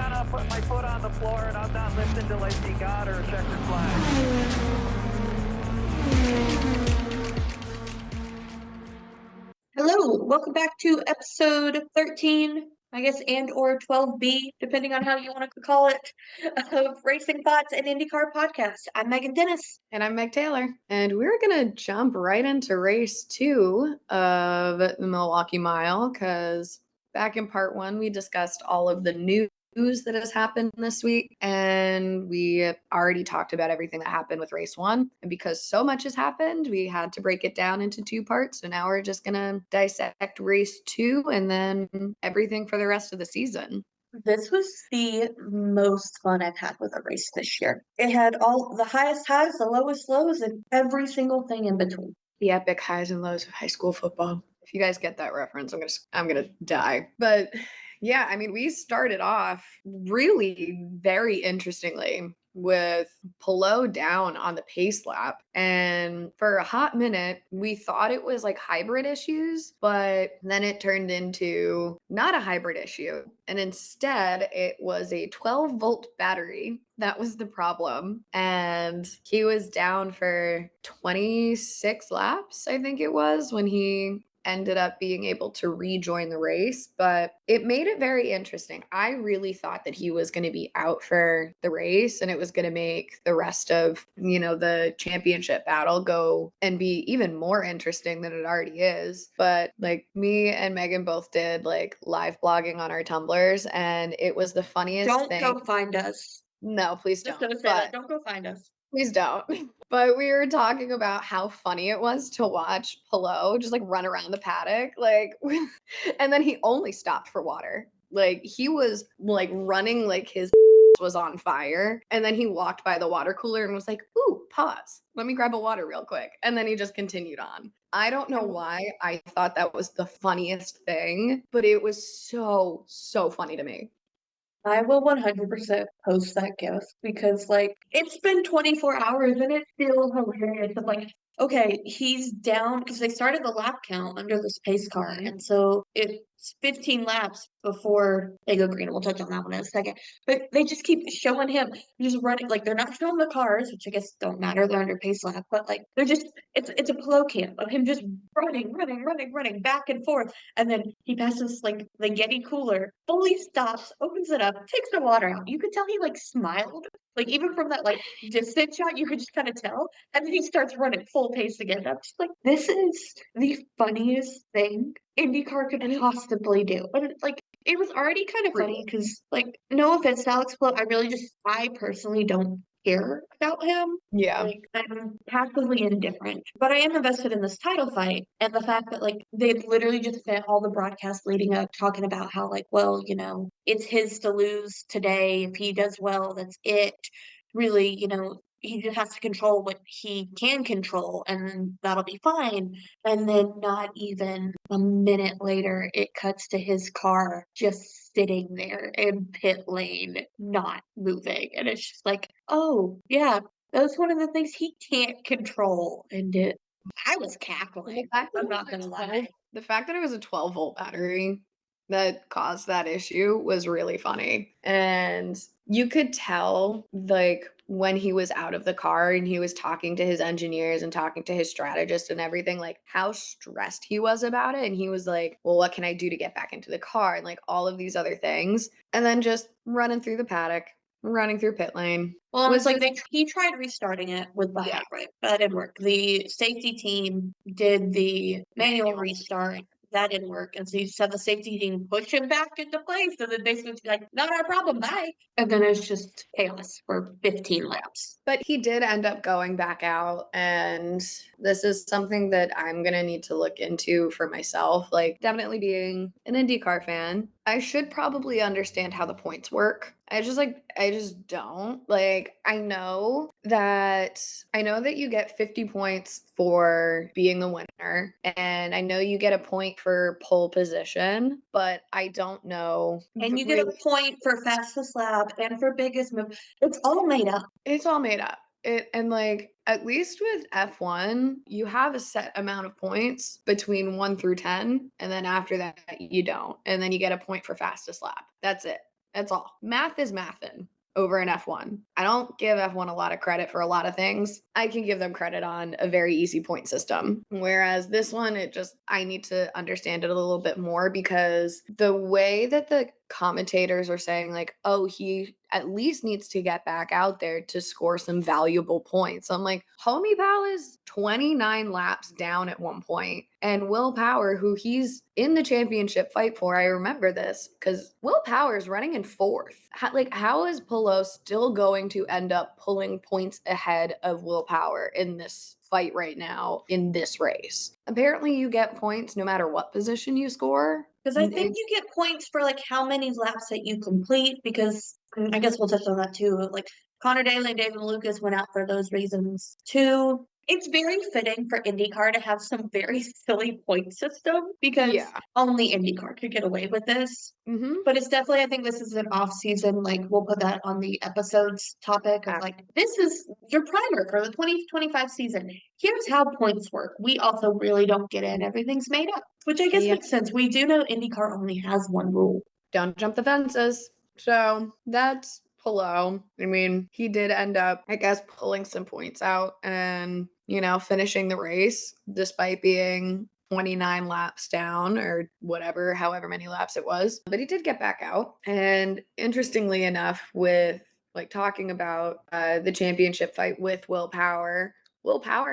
gotta put my foot on the floor and I'm not lifting till I see God or a checkered flag. Hello, welcome back to episode 13, I guess, and or 12B, depending on how you want to call it, of Racing Thoughts and IndyCar Podcast. I'm Megan Dennis. And I'm Meg Taylor. And we're going to jump right into race 2 of the Milwaukee Mile because back in part 1, we discussed all of the news that has happened this week. And we already talked about everything that happened with race 1. And because so much has happened, we had to break it down into 2 parts. So now we're just going to dissect race 2 and then everything for the rest of the season. This was the most fun I've had with a race this year. It had all the highest highs, the lowest lows, and every single thing in between. The epic highs and lows of high school football. If you guys get that reference, I'm gonna die. But yeah, I mean, we started off really very interestingly with Pelot down on the pace lap. And for a hot minute, we thought it was like hybrid issues, but then it turned into not a hybrid issue. And instead, it was a 12-volt battery. That was the problem. And he was down for 26 laps, I think it was, when he ended up being able to rejoin the race, but it made it very interesting. I really thought that he was going to be out for the race and it was going to make the rest of, the championship battle go and be even more interesting than it already is. But like me and Megan both did like live blogging on our Tumblrs and it was the funniest thing. Don't go find us. No, please don't. Just gonna say that. Don't go find us. Please don't. But we were talking about how funny it was to watch Pelot just like run around the paddock. And then he only stopped for water. Like he was like running like his was on fire. And then he walked by the water cooler and was like, ooh, pause. Let me grab a water real quick. And then he just continued on. I don't know why I thought that was the funniest thing, but it was so, so funny to me. I will 100% post that GIF because, it's been 24 hours and it's still hilarious. Of okay, he's down because they started the lap count under this pace car. And so it's 15 laps before they go green. We'll touch on that one in a second. But they just keep showing him just running. They're not showing the cars, which I guess don't matter. They're under pace lap. But, they're just, it's a Pelot cam of him just running back and forth. And then he passes, the Getty cooler, fully stops, opens it up, takes the water out. You could tell he, smiled. Even from that, distance shot, you could just kind of tell. And then he starts running full pace again. I'm just like, this is the funniest thing IndyCar could possibly do. And, it was already kind of funny because, no offense to Alex Pelot, I personally don't care about him. Yeah. I'm passively indifferent. But I am invested in this title fight. And the fact that, they literally just spent all the broadcast leading up talking about how, it's his to lose today. If he does well, that's it. Really, he just has to control what he can control and that'll be fine. And then not even a minute later, it cuts to his car just sitting there in pit lane, not moving. And it's just like, oh, yeah, that's one of the things he can't control. And I was cackling. I'm not going to lie. The fact that it was a 12-volt battery that caused that issue was really funny. And you could tell, when he was out of the car and he was talking to his engineers and talking to his strategist and everything, how stressed he was about it. And he was like, well, what can I do to get back into the car? And all of these other things. And then just running through the paddock, running through pit lane. Well, it's he tried restarting it with the hybrid, but that didn't work. The safety team did the manual restart. That didn't work. And so you said the safety team pushed him back into place. And then basically not our problem, bye. And then it's just chaos for 15 laps. But he did end up going back out. And this is something that I'm going to need to look into for myself. Definitely being an IndyCar fan, I should probably understand how the points work. I just don't. I know that you get 50 points for being the winner, and I know you get a point for pole position, but I don't know. And you get a point for fastest lap and for biggest move. It's all made up. It's all made up. At least with F1, you have a set amount of points between 1 through 10, and then after that you don't. And then you get a point for fastest lap. That's it. That's all. Math is mathin' over in F1. I don't give F1 a lot of credit for a lot of things. I can give them credit on a very easy point system. Whereas this one, I need to understand it a little bit more because the way that the commentators are saying, like, oh, he at least needs to get back out there to score some valuable points. I'm like, Homie Pal is 29 laps down at one point, and Will Power, who he's in the championship fight for, I remember this because Will Power is running in fourth. How is Pillow still going to end up pulling points ahead of Will Power in this fight right now in this race? Apparently, you get points no matter what position you score. Because I think you get points for like how many laps that you complete, because I guess we'll touch on that too. Like Connor Daly and David Lucas went out for those reasons too. It's very fitting for IndyCar to have some very silly point system because Yeah. only IndyCar could get away with this. Mm-hmm. But it's definitely, I think this is an off season. Like we'll put that on the episodes topic of like, this is your primer for the 2025 season. Here's how points work. We also really don't get in. Everything's made up, which I guess Yeah. makes sense. We do know IndyCar only has one rule. Don't jump the fences. So that's Pillow. I mean, he did end up, I guess, pulling some points out and, finishing the race despite being 29 laps down or whatever, however many laps it was. But he did get back out. And interestingly enough, with like talking about the championship fight with Will Power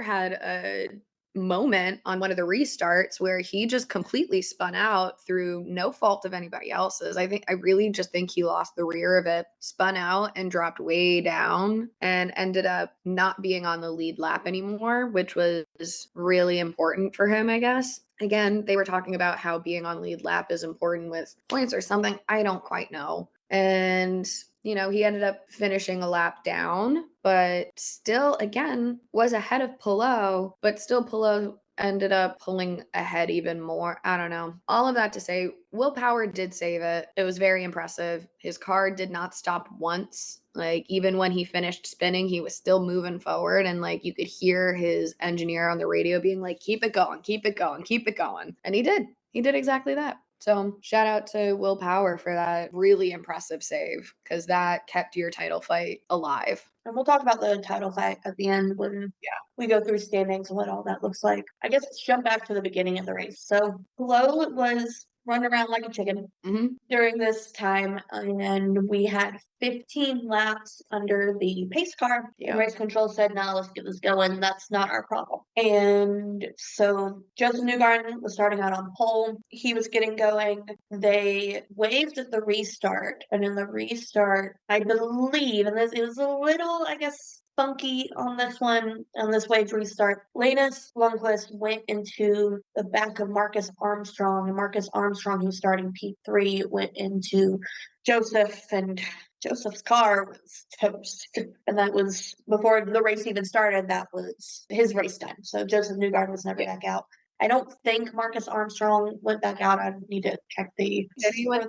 had a moment on one of the restarts where he just completely spun out through no fault of anybody else's. I really just think he lost the rear of it, spun out and dropped way down and ended up not being on the lead lap anymore, which was really important for him, I guess. Again, they were talking about how being on lead lap is important with points or something. I don't quite know. And he ended up finishing a lap down, but still, again, was ahead of Pillow, but still Pillow ended up pulling ahead even more. I don't know. All of that to say, Will Power did save it. It was very impressive. His car did not stop once. Like, even when he finished spinning, he was still moving forward. And, like, you could hear his engineer on the radio being like, keep it going, keep it going, keep it going. And he did. He did exactly that. So shout out to Will Power for that really impressive save because that kept your title fight alive. And we'll talk about the title fight at the end when we go through standings and what all that looks like. I guess let's jump back to the beginning of the race. So Flo was running around like a chicken during this time, and we had 15 laps under the pace car. And race control said, "No, let's get this going. That's not our problem." And so Joseph Newgarden was starting out on pole. He was getting going. They waved at the restart, and in the restart, I believe, and this it was a little, I guess, funky on this one, on this wave restart. Linus Lundqvist went into the back of Marcus Armstrong, and Marcus Armstrong, who's starting P3, went into Joseph, and Joseph's car was toast. And that was before the race even started, that was his race time. So Joseph Newgarden was never back out. I don't think Marcus Armstrong went back out. I need to check the. He went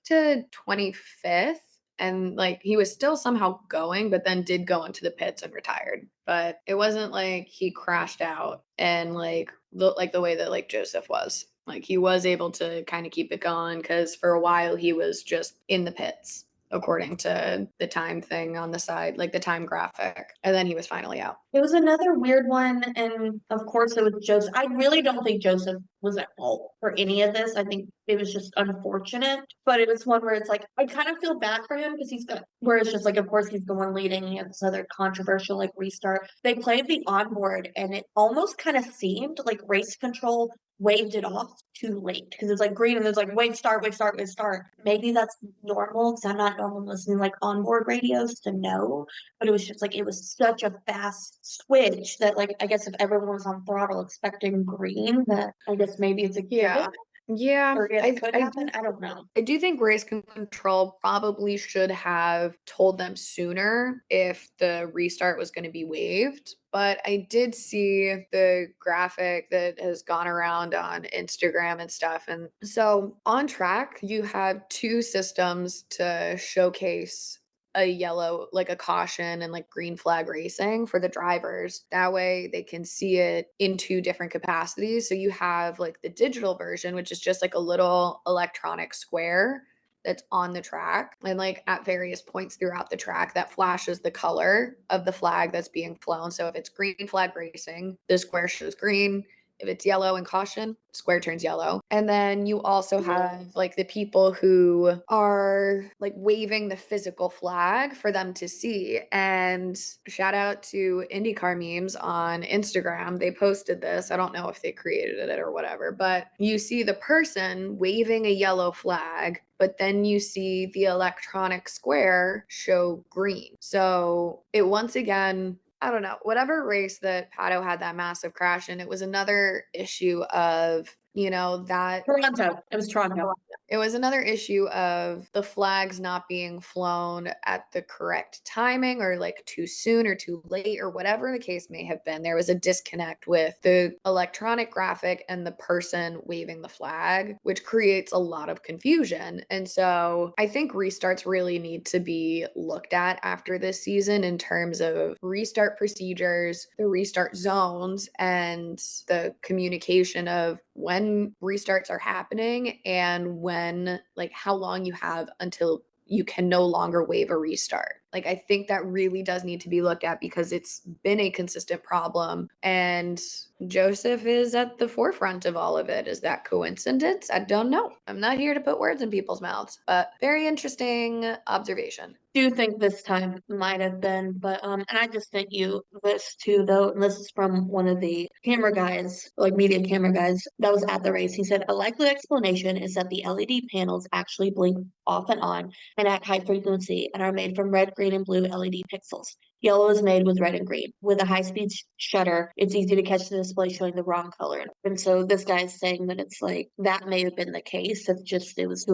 to 25th. And like he was still somehow going, but then did go into the pits and retired. But it wasn't like he crashed out and like the way that like Joseph was. Like he was able to kind of keep it going because for a while he was just in the pits according to the time thing on the side, like the time graphic. And then he was finally out. It was another weird one, and of course it was Joseph. I really don't think Joseph was at fault for any of this. I think it was just unfortunate, but it was one where it's like, I kind of feel bad for him because he's got, where it's just like, of course he's the one leading. He had this other controversial like restart. They played the onboard and it almost kind of seemed like race control waved it off too late because it's like green and it's like wave start, wave start, wave start. Maybe that's normal because I'm not normal listening like onboard radios to know, but it was just like it was such a fast switch that like I guess if everyone was on throttle expecting green, that I guess maybe it's a given. Yeah, Or it could happen. I don't know. I do think race control probably should have told them sooner if the restart was going to be waived. But I did see the graphic that has gone around on Instagram and stuff. And so on track, you have two systems to showcase a yellow, like a caution and like green flag racing for the drivers. That way they can see it in two different capacities. So you have like the digital version, which is just like a little electronic square that's on the track and like at various points throughout the track that flashes the color of the flag that's being flown. So if it's green flag racing, the square shows green. If it's yellow and caution, square turns yellow. And then you also have like the people who are like waving the physical flag for them to see. And shout out to IndyCar memes on Instagram. They posted this. I don't know if they created it or whatever, but you see the person waving a yellow flag, but then you see the electronic square show green. So it once again, I don't know, whatever race that Pato had that massive crash in, it was another issue of, that Toronto. It was Toronto. it was another issue of the flags not being flown at the correct timing or like too soon or too late or whatever the case may have been. There was a disconnect with the electronic graphic and the person waving the flag, which creates a lot of confusion. And so I think restarts really need to be looked at after this season in terms of restart procedures, the restart zones, and the communication of when restarts are happening and when, like, how long you have until you can no longer waive a restart. Like, I think that really does need to be looked at because it's been a consistent problem. And Joseph is at the forefront of all of it. Is that coincidence? I don't know. I'm not here to put words in people's mouths, but very interesting observation. Do think this time might have been, but and I just sent you this too, though. And this is from one of the camera guys, like media camera guys, that was at the race. He said a likely explanation is that the LED panels actually blink off and on and at high frequency and are made from red, green, and blue LED pixels. Yellow is made with red and green. With a high-speed shutter, it's easy to catch the display showing the wrong color. And so this guy's saying that it's like that may have been the case. It's just it was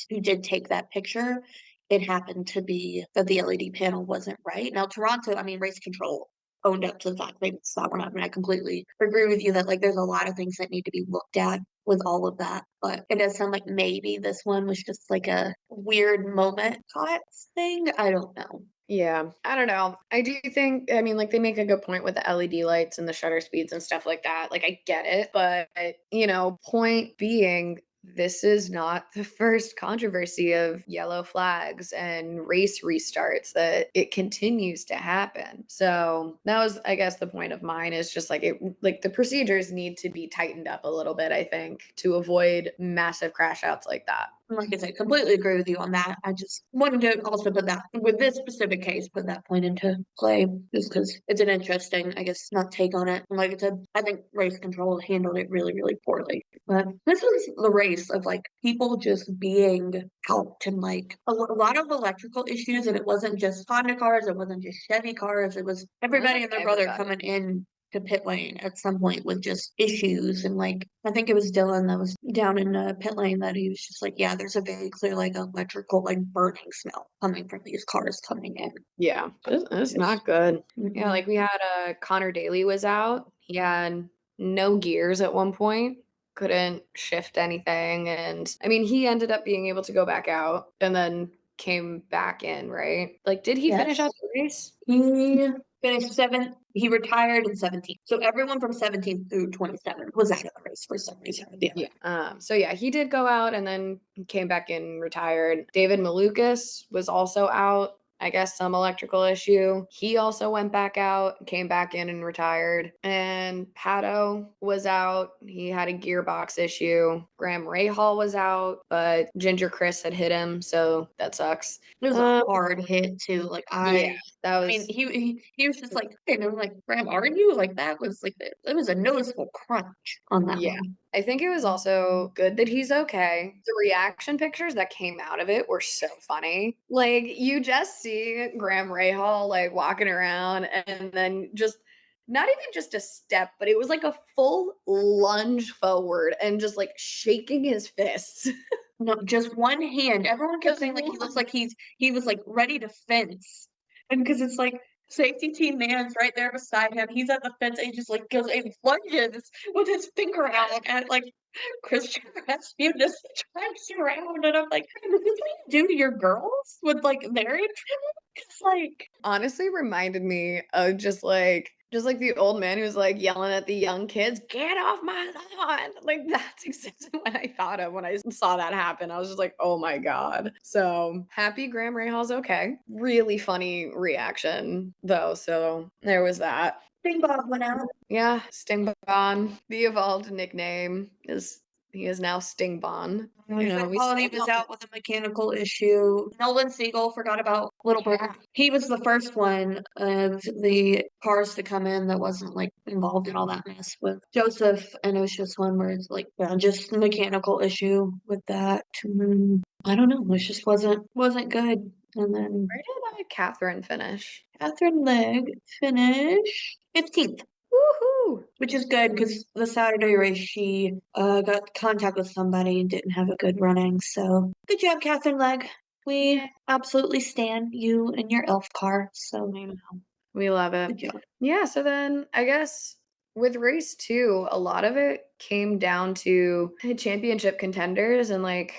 who did take that picture. It happened to be that the LED panel wasn't right. Now, Toronto, I mean, race control owned up to the fact they saw one up. And I completely agree with you that like there's a lot of things that need to be looked at with all of that. But it does sound like maybe this one was just like a weird moment caught thing. I don't know. Yeah, I don't know. I do think, I mean, like they make a good point with the LED lights and the shutter speeds and stuff like that. Like, I get it. But, point being, this is not the first controversy of yellow flags and race restarts that it continues to happen. So that was, I guess, the point of mine is just like like the procedures need to be tightened up a little bit, I think, to avoid massive crash outs like that. Like I said, completely agree with you on that. I just wanted to also put that, with this specific case, put that point into play just because it's an interesting, I guess, not take on it. And like I said, I think race control handled it really, really poorly. But this was the race of like people just being out and like a lot of electrical issues. And it wasn't just Honda cars, it wasn't just Chevy cars, it was everybody and their brother coming in to pit lane at some point with just issues. And like I think it was Dylan that was down in pit lane that he was just like, yeah, there's a very clear like electrical like burning smell coming from these cars coming in. Yeah, it's not good. Mm-hmm. Yeah, like we had Connor Daly was out. He had no gears at one point, couldn't shift anything. And I mean, he ended up being able to go back out and then came back in, right? Like, did he finish out the race? He finished seventh. He retired in 17. So everyone from 17 through 27 was out of the race for some reason or the other. Yeah. So yeah, he did go out and then came back in, retired. David Malukas was also out. I guess some electrical issue. He also went back out, came back in and retired. And Pato was out. He had a gearbox issue. Graham Rahal was out, but Ginger Chris had hit him, so that sucks. It was a hard hit too. Like that was. I mean, he was just like, hey, and I'm like, Graham, are you? Like that was like it was a noticeable crunch on that one. I think it was also good that he's okay. The reaction pictures that came out of it were so funny. Like you just see Graham Rahal like walking around and then just not even just a step, but it was like a full lunge forward and just like shaking his fists. No, just one hand. Everyone kept saying like he looks like he was like ready to fence. And because it's like safety team man's right there beside him. He's at the fence and he just like goes and lunges with his finger out at like Christian Rasputin just drives around. And I'm like, is this what you do to your girls with like their instruments? It's like honestly reminded me of just Just like the old man who's like yelling at the young kids, "Get off my lawn!" Like that's exactly what I thought of when I saw that happen. I was just like, "Oh my god!" So happy Graham Rahal's okay. Really funny reaction though. So there was that. Bing Bob went out. Yeah, Stingbon. The evolved nickname is he is now Stingbon. You know, we Quality was out with a mechanical issue. Nolan Siegel forgot about Little Bird. He was the first one of the cars to come in that wasn't like involved in all that mess with Joseph, and it was just one where it's like, yeah, just a mechanical issue with that. I don't know. It just wasn't good. And then where did Catherine finish? Catherine Legg finished 15th. Woohoo! Which is good because the Saturday race she got contact with somebody and didn't have a good running. So good job, Catherine Legg. We absolutely stand you and your elf car. So We love it. good job. Yeah, so then I guess with race 2, a lot of it came down to the championship contenders and like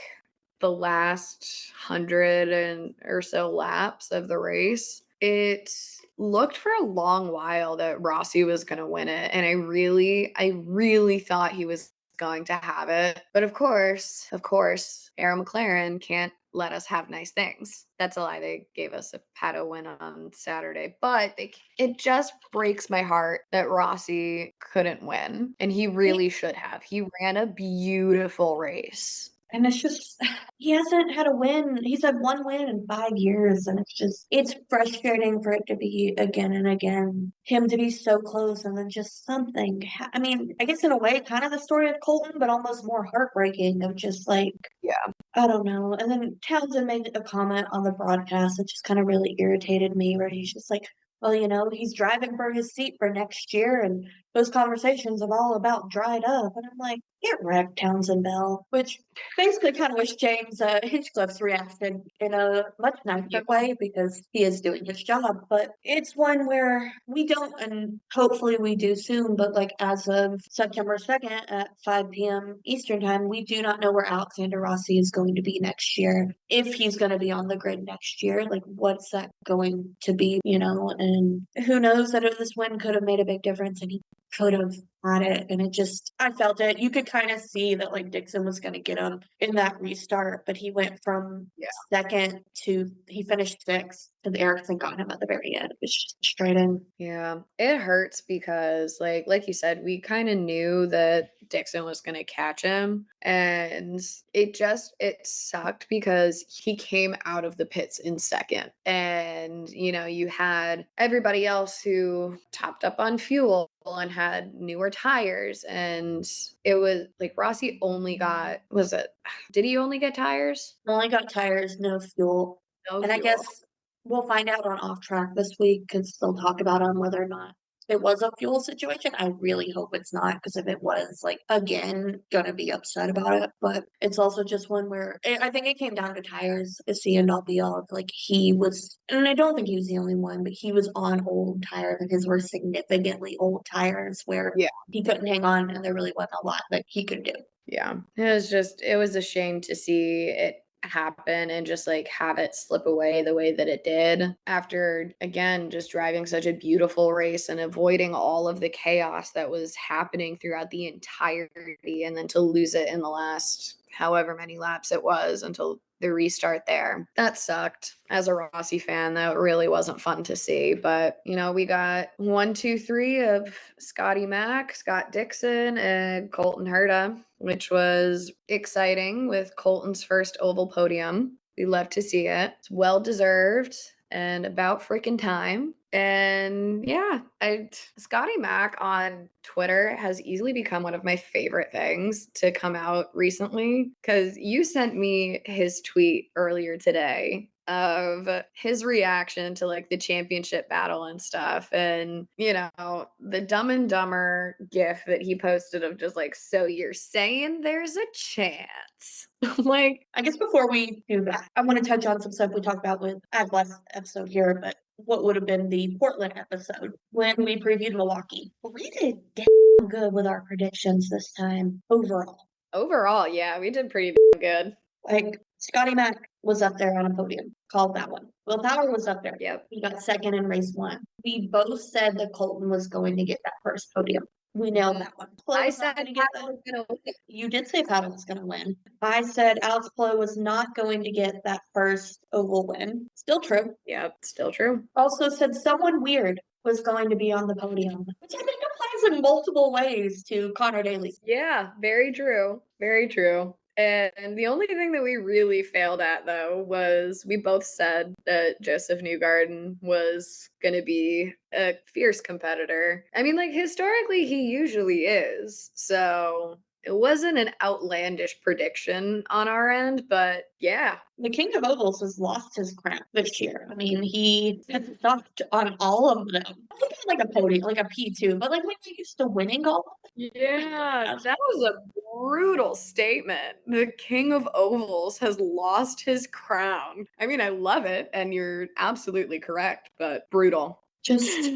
the last 100 and or so laps of the race. It looked for a long while that Rossi was going to win it, and I really thought he was going to have it. But of course, Arrow McLaren can't let us have nice things. That's a lie. They gave us a Pato win on Saturday, but it just breaks my heart that Rossi couldn't win, and he really should have. He ran a beautiful race. And it's just, he hasn't had a win. He's had one win in 5 years. And it's frustrating for it to be again and again, him to be so close and then just something. I mean, I guess in a way, kind of the story of Colton, but almost more heartbreaking of just like, Yeah. I don't know. And then Townsend made a comment on the broadcast that just kind of really irritated me, where he's just like, well, he's driving for his seat for next year, and those conversations have all about dried up. And I'm like, get wrecked, Townsend Bell. Which basically kind of wish James Hinchcliffe's reacted in a much nicer way because he is doing his job. But it's one where we don't, and hopefully we do soon, but like as of September 2nd at 5 p.m. Eastern time, we do not know where Alexander Rossi is going to be next year. If he's going to be on the grid next year, like what's that going to be, and who knows that if this win could have made a big difference and he could have had it. And I felt it. You could kind of see that like Dixon was going to get him in that restart, but he went from second to he finished sixth and Erickson got him at the very end. It was just frustrating. Yeah, it hurts because like you said, we kind of knew that Dixon was going to catch him, and it sucked because he came out of the pits in second, and you had everybody else who topped up on fuel and had newer tires, and it was like Rossi only got did he only get tires? Only got tires, no fuel. No And I fuel. guess we'll find out on off track this week because they'll talk about on whether or not it was a fuel situation. I really hope it's not, because if it was, like, again, gonna be upset about it. But it's also just one where I think it came down to tires, is the end all be all. Like he was, and I don't think he was the only one, but he was on old tires, and his were significantly old tires where he couldn't hang on, and there really wasn't a lot that he could do. Yeah, it was a shame to see it happen and just like have it slip away the way that it did after, again, just driving such a beautiful race and avoiding all of the chaos that was happening throughout the entirety, and then to lose it in the last however many laps it was until the restart there. That sucked. As a Rossi fan, that really wasn't fun to see. But, we got 1, 2, 3 of Scotty Mack, Scott Dixon, and Colton Herta, which was exciting with Colton's first oval podium. We love to see it. It's well deserved and about freaking time. And yeah, Scotty Mack on Twitter has easily become one of my favorite things to come out recently, because you sent me his tweet earlier today of his reaction to like the championship battle and stuff, and the Dumb and Dumber gif that he posted of just like, so you're saying there's a chance. Like, I guess before we do that, I want to touch on some stuff we talked about with our last episode here, but what would have been the Portland episode when we previewed Milwaukee. We did damn good with our predictions this time overall. Overall, yeah, we did pretty good. Like Scotty Mack was up there on a podium. Called that one. Will Power was up there. Yep. He got second in race 1. We both said that Colton was going to get that first podium. We nailed that one. Plo I was not said going to get Paddle that. was gonna win. You did say Paddle was going to win. I said Alex Plo was not going to get that first oval win. Still true. Yep, still true. Also said someone weird was going to be on the podium, which I think applies in multiple ways to Connor Daly's. Yeah, very true. Very true. And the only thing that we really failed at, though, was we both said that Joseph Newgarden was going to be a fierce competitor. I mean, like, historically, he usually is. So it wasn't an outlandish prediction on our end, but yeah. The King of Ovals has lost his crown this year. I mean, he has sucked on all of them. I think he had like a podium, like a P2, but like when you're used to winning all of them. Yeah, that was a brutal statement. The King of Ovals has lost his crown. I mean, I love it, and you're absolutely correct, but brutal. Just,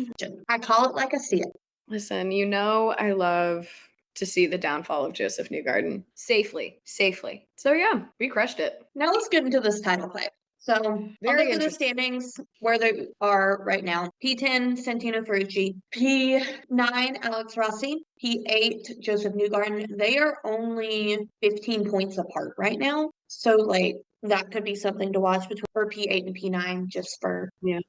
I call it like I see it. Listen, you know I love to see the downfall of Joseph Newgarden safely. So yeah, we crushed it. Now let's get into this title fight. So I'll Very go through the interesting. standings where they are right now. P10, Santino Ferrucci. P9, Alex Rossi. P8, Joseph Newgarden. They are only 15 points apart right now. So like that could be something to watch between for P8 and P9 just for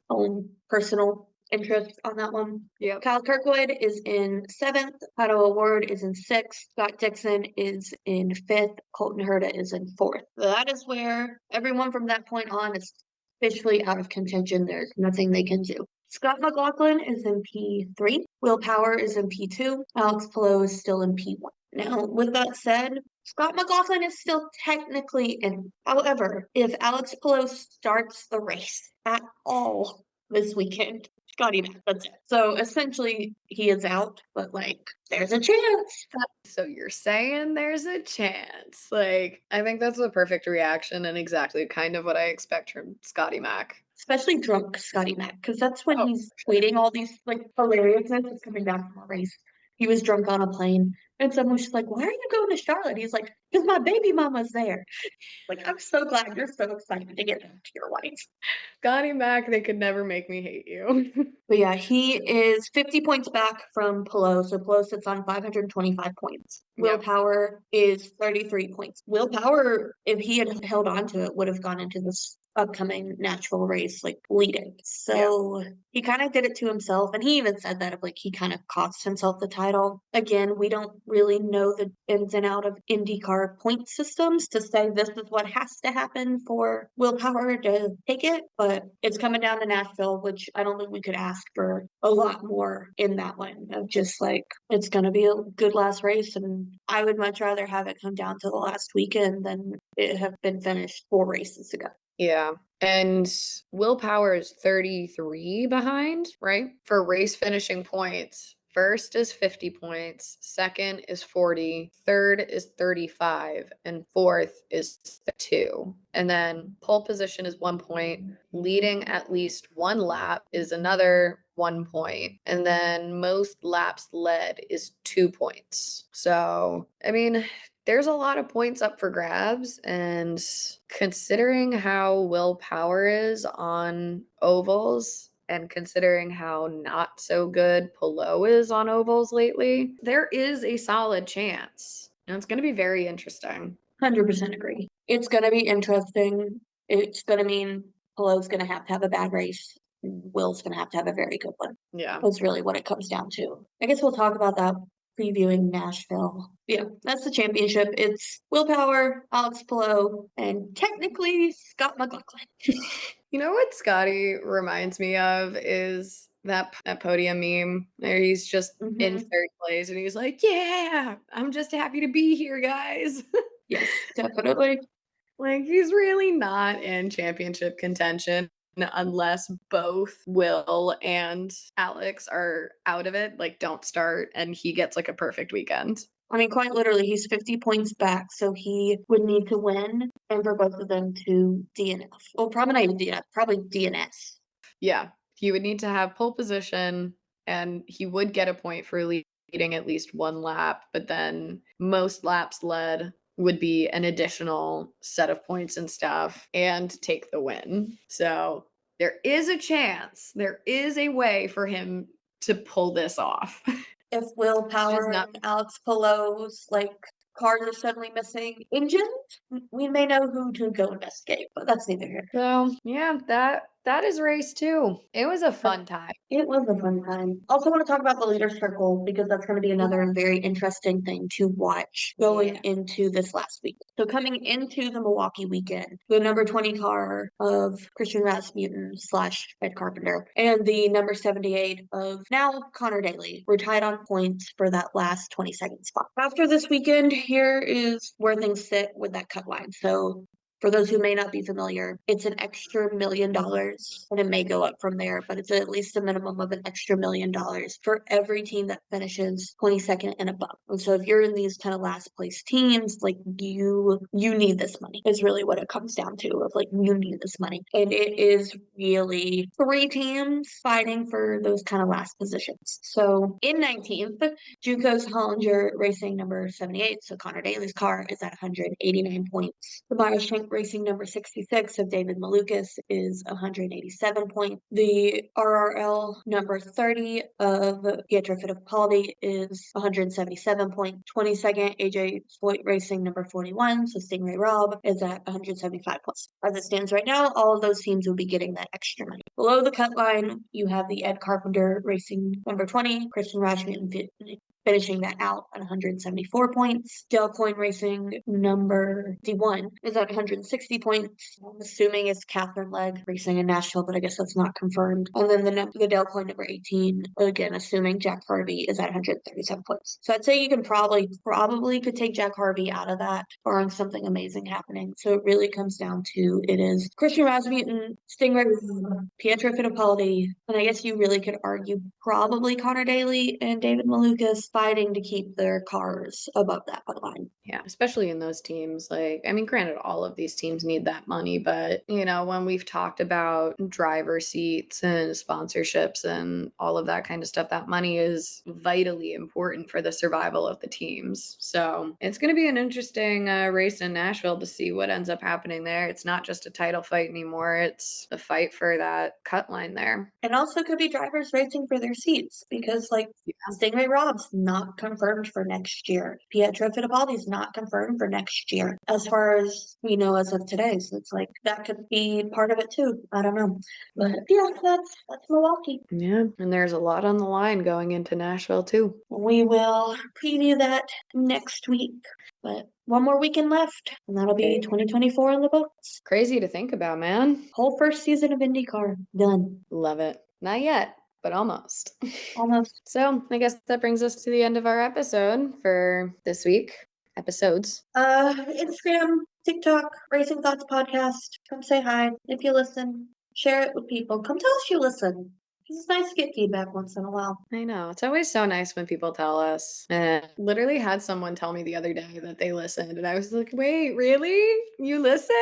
own personal interest on that one. Yep. Kyle Kirkwood is in 7th. Pato Award is in 6th. Scott Dixon is in 5th. Colton Herta is in 4th. That is where everyone from that point on is officially out of contention. There's nothing they can do. Scott McLaughlin is in P3. Will Power is in P2. Alex Palou is still in P1. Now, with that said, Scott McLaughlin is still technically in. However, if Alex Palou starts the race at all this weekend, Scotty Mack, that's it. So essentially, he is out, but like, there's a chance. So you're saying there's a chance. Like, I think that's the perfect reaction and exactly kind of what I expect from Scotty Mack. Especially drunk Scotty Mack, because that's when Oh, he's tweeting all these like hilariousness that's coming back from a race. He was drunk on a plane, and someone was just like, "Why are you going to Charlotte?" He's like, "Because my baby mama's there." Like, I'm so glad you're so excited to get back to your wife. Scotty Mack, they could never make me hate you. But yeah, he is 50 points back from Pelot. So Pelot sits on 525 points. Will Yep. Power is 33 points. Will Power, if he had held on to it, would have gone into this upcoming natural race like leading. So he kind of did it to himself. And he even said that of like he kind of cost himself the title. Again, we don't really know the ins and out of IndyCar point systems to say this is what has to happen for Will Power to take it, but it's coming down to Nashville, which I don't think we could ask for a lot more in that one of just like it's going to be a good last race, and I would much rather have it come down to the last weekend than it have been finished 4 races ago. Yeah. And Will Power is 33 behind, right? For race finishing points. First is 50 points, second is 40, third is 35, and fourth is 2. And then pole position is 1 point, leading at least 1 lap is another 1 point, and then most laps led is 2 points. So, I mean, there's a lot of points up for grabs, and considering how Will Power is on ovals and considering how not so good Pelot is on ovals lately, there is a solid chance. And it's going to be very interesting. 100% agree. It's going to be interesting. It's going to mean Pelot's going to have a bad race. Will's going to have a very good one. Yeah. That's really what it comes down to. I guess we'll talk about that previewing Nashville. Yeah, that's the championship. It's Will Power, Alex Pelot, and technically Scott McLaughlin. You know what Scotty reminds me of is that podium meme where he's just in third place and he's like, yeah, I'm just happy to be here, guys. Yes, definitely. Like, he's really not in championship contention unless both Will and Alex are out of it, like don't start, and he gets like a perfect weekend. I mean, quite literally, he's 50 points back, so he would need to win and for both of them to DNF. Well, probably not even DNF, probably DNS. Yeah, he would need to have pole position, and he would get a point for leading at least 1 lap, but then most laps led would be an additional set of points and stuff and take the win. So there is a chance, there is a way for him to pull this off. If Will It's Power just not. and Alex Palou's cars are suddenly missing engines, we may know who to go investigate, but that's neither here. So yeah, that is race 2. It was a fun time. It was a fun time. Also want to talk about the leader circle because that's going to be another very interesting thing to watch going into this last week. So coming into the Milwaukee weekend, the number 20 car of Christian Rasmussen / Ed Carpenter and the number 78 of now Connor Daly were tied on points for that last 20-second spot. After this weekend, here is where things sit with that cut line. So for those who may not be familiar, it's an extra $1 million, and it may go up from there, but it's at least a minimum of an extra $1 million for every team that finishes 22nd and above. And so if you're in these kind of last place teams, you need this money is really what it comes down to, of you need this money. And it is really 3 teams fighting for those kind of last positions. So in 19th, Juco's Hollinger Racing number 78, so Connor Daly's car, is at 189 points. The Myers Shank Racing number 66 of David Malukas is 187 points. The RRL number 30 of Pietro Fittipaldi is 177 points. 22nd AJ Foyt Racing number 41, so Stingray Rob, is at 175 points. As it stands right now, all of those teams will be getting that extra money. Below the cut line, you have the Ed Carpenter Racing number 20, Christian Rasmussen finishing that out at 174 points. Dale Coyne Racing number 51 is at 160 points. I'm assuming it's Catherine Legg Racing in Nashville, but I guess that's not confirmed. And then the Dale Coyne number 18, again, assuming Jack Harvey, is at 137 points. So I'd say you can probably could take Jack Harvey out of that, barring something amazing happening. So it really comes down to, it is Christian Rasmussen, Stingray, Pietro Fittipaldi, and I guess you really could argue probably Connor Daly and David Malukas fighting to keep their cars above that line. Yeah, especially in those teams. Granted, all of these teams need that money, but when we've talked about driver seats and sponsorships and all of that kind of stuff, that money is vitally important for the survival of the teams. So it's going to be an interesting race in Nashville to see what ends up happening there. It's not just a title fight anymore. It's a fight for that cut line there. And also could be drivers racing for their seats because Stingray Rob's not confirmed for next year. Pietro Fittipaldi's not confirmed for next year, as far as we know as of today. So it's that could be part of it too. I don't know. But yeah, that's Milwaukee. Yeah, and there's a lot on the line going into Nashville too. We will preview that next week. But one more weekend left, and that'll be 2024 in the books. Crazy to think about, man. Whole first season of IndyCar done. Love it. Not yet, but almost. Almost. So I guess that brings us to the end of our episode for this week. Episodes. Instagram, TikTok, Racing Thoughts Podcast. Come say hi if you listen. Share it with people. Come tell us you listen. It's nice to get feedback once in a while. I know. It's always so nice when people tell us. Literally had someone tell me the other day that they listened, and I was like, wait, really? You listen?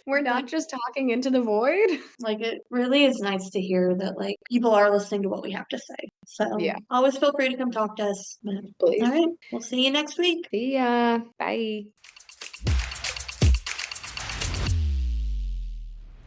We're not just talking into the void? It really is nice to hear that, people are listening to what we have to say. So, yeah. Always feel free to come talk to us. Please. All right. We'll see you next week. See ya. Bye.